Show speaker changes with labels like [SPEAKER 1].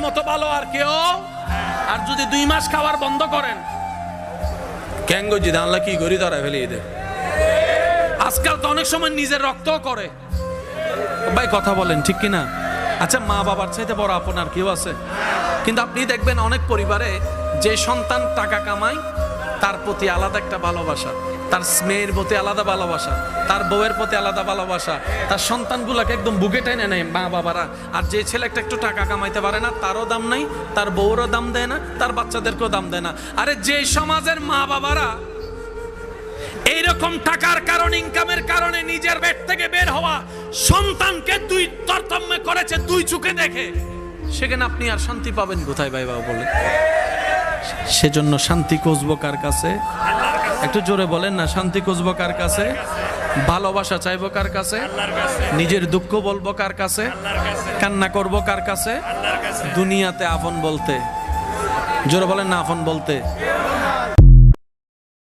[SPEAKER 1] মতো ভালো আর কেউ। আর যদি 2 মাস খাবার বন্ধ করেন, কেন গো জি আল্লাহ কি করি ধরা ফেলে এদের। আজকাল তো অনেক সময় নিজের রক্ত করে। ভাই কথা বলেন ঠিক কিনা? আচ্ছা, মা বাবার চাইতে বড় আপন আর কেউ আছে? কিন্তু আপনি দেখবেন অনেক পরিবারে যে সন্তান টাকা কামায় তার প্রতি আলাদা একটা ভালোবাসা, তার মেয়ের প্রতি আলাদা ভালোবাসা, তার বউয়ের প্রতি আলাদা ভালোবাসা, তার সন্তানগুলোকে একদম বুকে টেনে নেয় মা বাবারা। আর যে ছেলে একটু টাকা কামাইতে পারে না, তারও দাম নাই, তার বউরও দাম দেয় না, তার বাচ্চাদেরকেও দাম দেয় না। আরে যে সমাজের মা বাবারা এইরকম টাকার কারণে, ইনকামের কারণে নিজের পেট থেকে বের হওয়া সন্তানকে 2 তরতম্য করেছে 2 চোখে দেখে, সেখানে আপনি আর শান্তি পাবেন কোথায় ভাই বাবা বলেন? সেজন্য শান্তি খুঁজবো কার কাছে? একটু জোরে বলেন না, শান্তি খুঁজবো কার কাছে? ভালোবাসা চাইবো কার কাছে? নিজের দুঃখ বলবো কার কাছে? কান্না করবো কার কাছে? দুনিয়াতে আপন বলতে, জোরে বলেন না, আপন বলতে